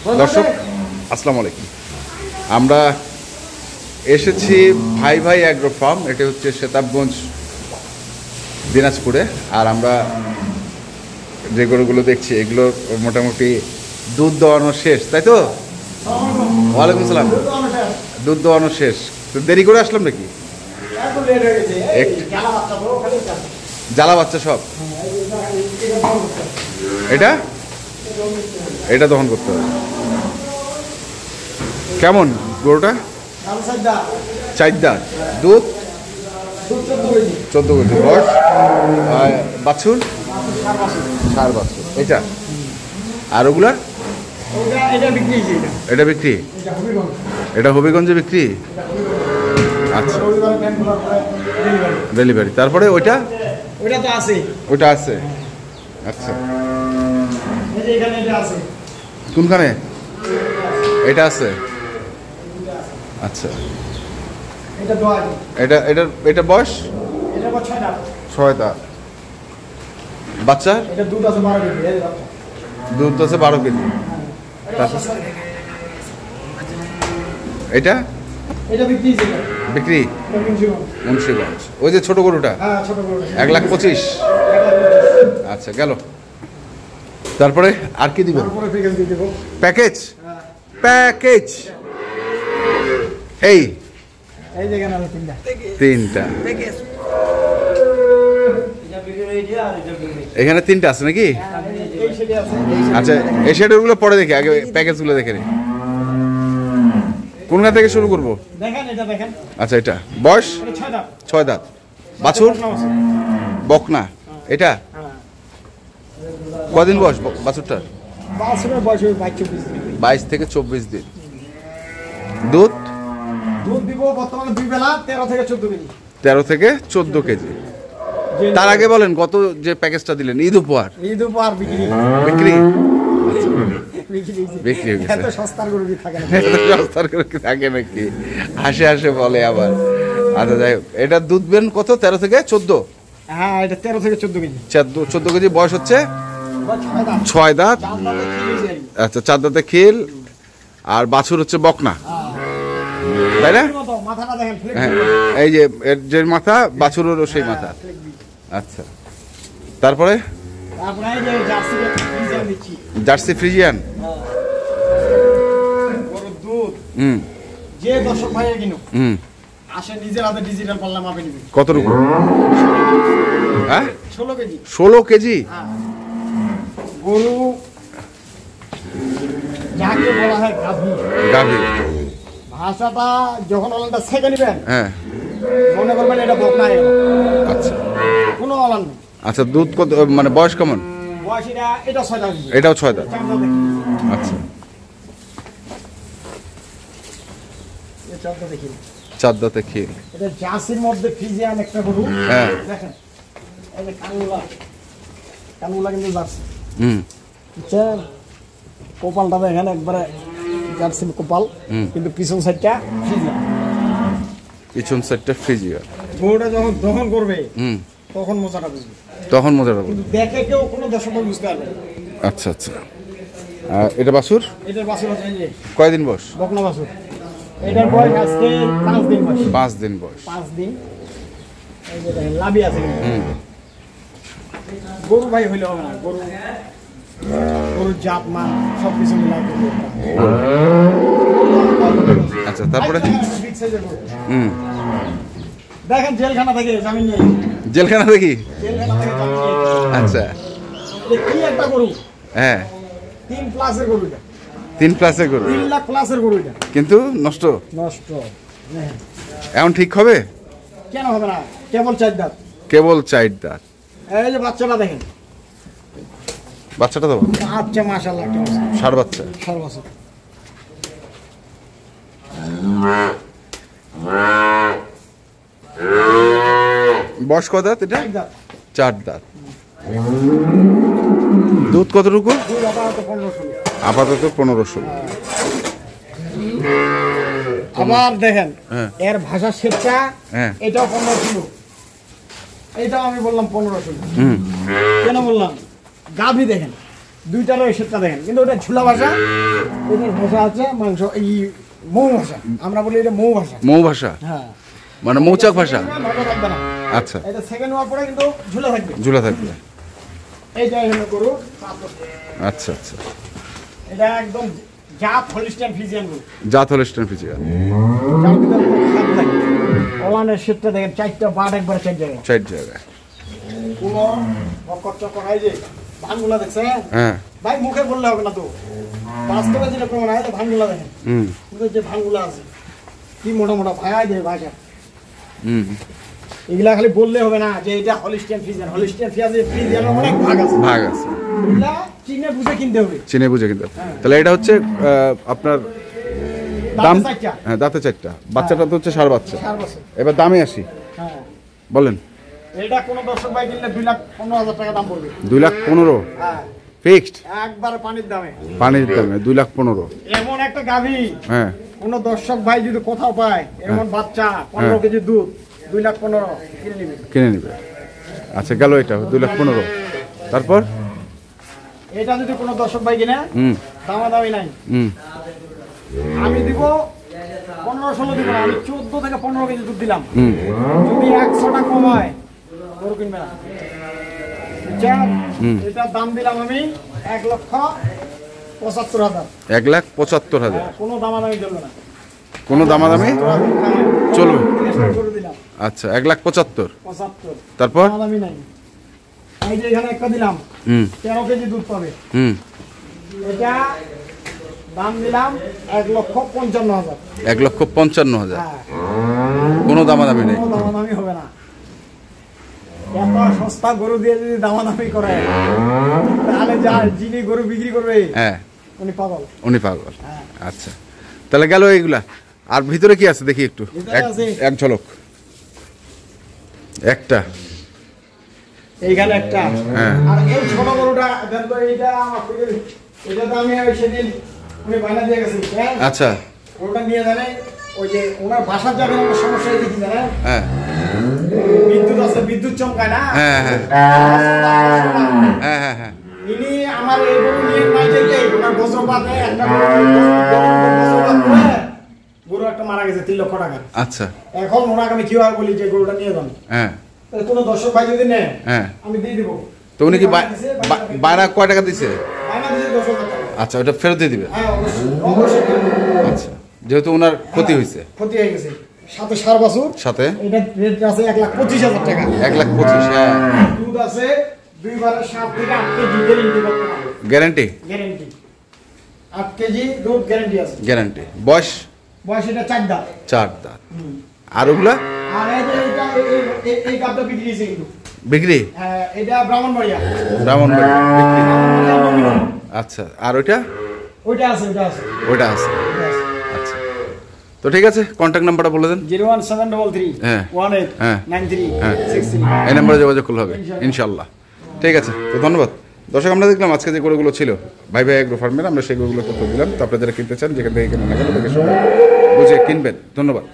দর্শক আসসালামু আলাইকুম। আমরা এসেছি ভাই ভাই অ্যাগ্রো ফার্ম, এটা হচ্ছে সেতাবগঞ্জ দিনাজপুরে। আর আমরা যে গরুগুলো দেখছি এগুলো মোটামুটি দুধ দোয়ানো শেষ, তাই তো? ওয়ালাইকুম আসসালাম। দুধ দোয়ানো শেষ, তো দেরি করে আসলাম নাকি? জ্বালা বাচ্চা সব এটা এটা দহন করতে হবে। কেমন গরুটা? 4 দাঁত, দুধ 14 কেজি, বয়স বাছুর 4 বাছুর। এটা আর ওগুলার এটা বিক্রি, এটা হবিগঞ্জে বিক্রি। আচ্ছা, ডেলিভারি। তারপরে ওইটা ওইটা আছে। আচ্ছা, কোনখানে এটা আছে? আচ্ছা, এটা এটা এটা বয়স 6 দাঁত। বাচ্চা দুধ আছে 12 কেজি। এটা বিক্রি মুন্সিগঞ্জ। ওই যে ছোট গরুটা 1,25,000। আচ্ছা, গেল। তারপরে আর কি দিবেন? প্যাকেজ প্যাকেজ এই তিনটা, এখানে 3টা আছে নাকি? আচ্ছা, এই শেডগুলো পরে দেখি, আগে প্যাকেজগুলো দেখে নি। কোনখান থেকে শুরু করবো? আচ্ছা, এটা বয়স 6 দাঁত, বাছুর বকনা। এটা কদিন বয়স বাছুরটার? 22 থেকে 24 দিন। দুধ দিব বর্তমানে 2 বেলা 13 থেকে 14 কেজি। 13 থেকে 14 কেজি। তার আগে বলেন কত যে প্যাকেজটা দিলেন? ঈদ উপহার বিক্রি বিক্রি হয়ে গেছে। সস্তার গরু কি থাকে নাকি? হাসে বলে আবার। আচ্ছা, যাই হোক, এটা দুধ বেন কত? 13 থেকে 14। হ্যাঁ, এটা 13 থেকে 14 কেজি। 14 কেজি। বয়স হচ্ছে 6 দাঁত। আচ্ছা, 4 দাঁতে খিল। আর বাছুর হচ্ছে বকনা, তাই না? হ্যাঁ, এই যে এর যে মাথা, বাছুরেরও সেই মাথা। আচ্ছা, তারপরে জার্সি ফ্রিজিয়ান। যে দর্শক ভাই কিনো আসে নিজের হাতে ডিজিটাল পাল্লা মাপে নিবে। কত রকম? হ্যাঁ, 16 কেজি। 16 কেজি গরু যাকে বলা হয় গাভী। গাভী ভাষাটা যখন ওলানটা ছেঁকে নিবেন, হ্যাঁ, মনে করবেন এটা বকনা। আচ্ছা, কোনো ওলান নেই। আচ্ছা, দুধ কত, মানে বয়স কেমন? বয়স এটা 6 দাঁত। এটাও 6 দাঁত। আচ্ছা, 4 দাঁতে খিল। এটা জার্সির মধ্যে ফ্রিজিয়ান একটা গরু। হ্যাঁ, দেখেন এই যে কানগুলা কিন্তু জার্সি। বুঝছেন? কপালটা দেখেন একবারে জার্সির কপাল, কিন্তু পিছন সাইডটা ফ্রিজিয়ান। পিছন সাইডটা ফ্রিজিয়ান। গরুটা যখন দহন করবে তখন মজাটা বুঝবে, কিন্তু দেখে কেউ কোনো দর্শক বুঝতে পারবে। আচ্ছা আচ্ছা, এটা বাছুর? এটার বাছুর কয়দিন বয়স? বকনা বাছুর। এটার বয়স আজকে 5 দিন বয়স। 5 দিন বয়স। 5 দিন। এই যে দেখেন লাভি আছে। গরু ভাই হইলে হবে না, গরুর জাত মান সব কিছু মিলাই। আচ্ছা, তারপরে দেখেন জেলখানা থেকে জামিন নিয়ে। জেলখানা দেখি? আচ্ছা, কি একটা গরু। হ্যাঁ, 3 প্লাসের গরু। 3 প্লাসের গরু, 3 লাখ প্লাসের গরু। কিন্তু নষ্ট। এখন ঠিক হবে? কেন হবে না? কেবল 4 দাঁত। কেবল 4 দাঁত। এই যে বাচ্চাটা দেখেন, বাচ্চাটা তো আচ্ছা মাশাআল্লাহ, ষাঁড় বাচ্চা। বয়স কত দাঁত? এটা 4 দাঁত। দুধ কতটুকু? আপাতত 15-16। আবার দেখেন এর ভাষা শেখা, এটাও 15 কিলো। এটাও আমি বললাম 15 কিলো। কেন বললাম? গাভী দেখেন দুইটারও এই সেটটা দেখেন, কিন্তু ওটা ঝুলা ভাষা, এটার ভাষা আছে মাংস এই মৌ ভাষা, আমরা বলি এটা মৌ ভাষা। মৌ ভাষা, হ্যাঁ, মানে মৌচাক ভাষা। ভাষা থাকবে না। আচ্ছা, এটা সেকেন্ড হওয়ার পরে কিন্তু ঝুলা থাকবে। ঝুলা থাকবে। এইটা এখানে করু। আচ্ছা আচ্ছা, এটা একদম জাত হলিস্টিয়ান ফ্রিজিয়ান গরু। জাত হলিস্টিয়ান ফ্রিজিয়ান। যার ভিতরে ওলানের সেটটা দেখেন, 4টা বাট একবার 4 জায়গায়। 4 জায়গায়। কোনো বকর চকর হয় যে ভাঙগুলা দেখছে? হ্যাঁ ভাই মুখে বললে হবে না তো, বাস্তবে যেটা প্রমাণ হয়, ভাঙগুলা দেখেন। কিন্তু যে ভাঙগুলা আছে কি মোটা মোটা ভাই দেয় ভাষা। এগুলা খালি বললে হবে না যে এটা হলিস্টিয়ান ফ্রিজিয়ান। হলিস্টিয়ান ফ্রিজিয়ানের অনেক ভাগ আছে। ভাগ আছে, এগুলা চিনে বুঝে কিনতে হবে। চিনে বুঝে কিনতে হবে। তাহলে এটা হচ্ছে আপনার দাম। হ্যাঁ, দাঁতে 4টা, বাচ্চাটা তো হচ্ছে ষাঁড় বাচ্চা। এবার দামে আসি। হ্যাঁ বলেন। এটা কোন দর্শক ভাই কিনলে 2,15,000 টাকা দাম পড়বে। 2,15,000? হ্যাঁ, ফিক্সড একবারে পানির দামে। পানির দামে 2,15,000। এমন একটা গাভী, হ্যাঁ, কোন দর্শক ভাই যদি কোথাও পায় এমন বাচ্চা 15 কেজি দুধ, 2,15,000 কিনে নেবে। কিনে নেবে। আচ্ছা, গেল এটা 2,15,000। তারপর এটা যদি কোন দর্শক ভাই কিনে, দামাদামি নাই। আমি দিব 15-16 দিব না, আমি 14 থেকে 15 কেজি দুধ দিলাম। যদি 100 টাকা কম হয় গরু কিনবে না। এটার দাম দিলাম আমি 1,75,000। 1,75,000। কোনো দামাদামি চলবে না। কোনো দামাদামি চলবে? গরু দিলাম। আচ্ছা, 1,75,000। 75। তারপর দামাদামি নাই। এই যে এখানে একটা দিলাম, 13 কেজি দুধ পাবে। এটা দাম দিলাম 1,55,000। 1,55,000। হ্যাঁ, কোনো দামাদামি নেই? কোনো দামাদামি হবে না। এত সস্তা গরু দিয়ে যদি দামাদামি করে, তাহলে যার যিনি গরু বিক্রি করবে, হ্যাঁ, উনি পাগল। উনি পাগল। আচ্ছা, তাহলে গেল এইগুলা। আর ভিতরে কি আছে দেখি একটু, এক ঝলক। একটা এইখানে একটা। হ্যাঁ। আর এই ছোট গরুটা দেন তো, এইটা আমার থেকে, এটা তো আমি ওই সেদিন উনি বায়না দিয়ে গেছি। আচ্ছা, গরুটা নিয়ে জানে ওই যে ওনার বাসার যাবেন, আমার সমস্যা হয়েছে কি জানেন? হ্যাঁ, বিদ্যুৎ আছে, বিদ্যুৎ চমকায় না। হ্যাঁ, হ্যাঁ, হ্যাঁ, হ্যাঁ, হ্যাঁ। ইনি আমার এই গরু নিয়ে নাই যেতে, ওনার বজ্রপাতে একটা বজ্রপাত করে গরু একটা মারা গেছে 3 লক্ষ টাকা। আচ্ছা, এখন ওনাকে আমি কিভাবে বলি যে গরুটা নিয়ে যান? হ্যাঁ, কোনো দর্শক ভাই যদি নেয়, হ্যাঁ, আমি দিয়ে দিব। তো উনি কি বায়না কয় টাকা দিছে? বায়না দিয়েছে 10,000 টাকা। আচ্ছা, ওটা ফেরত দিয়ে দিবে? হ্যাঁ, অবশ্যই। আচ্ছা, যেহেতু ওনার ক্ষতি হয়েছে। ক্ষতি হয়ে গেছে। সাথে সার বাছুর, সাথে এটা রেট আছে 1,25,000 টাকা। 1,25,000। হ্যাঁ, দুধ আছে 2 বারে 7 থেকে 8 কেজি গ্যারান্টি করতে হবে। গ্যারান্টি? গ্যারান্টি 8 কেজি দুধ গ্যারান্টি আছে। গ্যারান্টি। বয়স? বয়স এটা 4 দাঁত। 4 দাঁত। আর ওগুলা? আর এই যে এই গাবটা বিক্রি হয়েছে কিন্তু। বিক্রি? হ্যাঁ, এটা ব্রাহ্মণবাড়িয়া। ব্রাহ্মণবাড়িয়া বিক্রি। আচ্ছা, আর ওইটা? ওইটা আছে, ওইটা আছে। ওইটা আছে। আচ্ছা, তো ঠিক আছে, কন্ট্যাক্ট নাম্বারটা বলে দেন। 01733 হ্যাঁ, 18 হ্যাঁ, 93 হ্যাঁ, 63। এই নাম্বারে যোগাযোগ করলে হবে ইনশাল্লাহ। ঠিক আছে, তো ধন্যবাদ দর্শক। আমরা দেখলাম আজকে যে গরুগুলো ছিল ভাই এগ্রো ফার্মের, আমরা সেই গরুগুলো তথ্য দিলাম। তো আপনারা যারা কিনতে চান, যেখান থেকে কিনে না কেন দেখে শুনে বুঝে কিনবেন। ধন্যবাদ।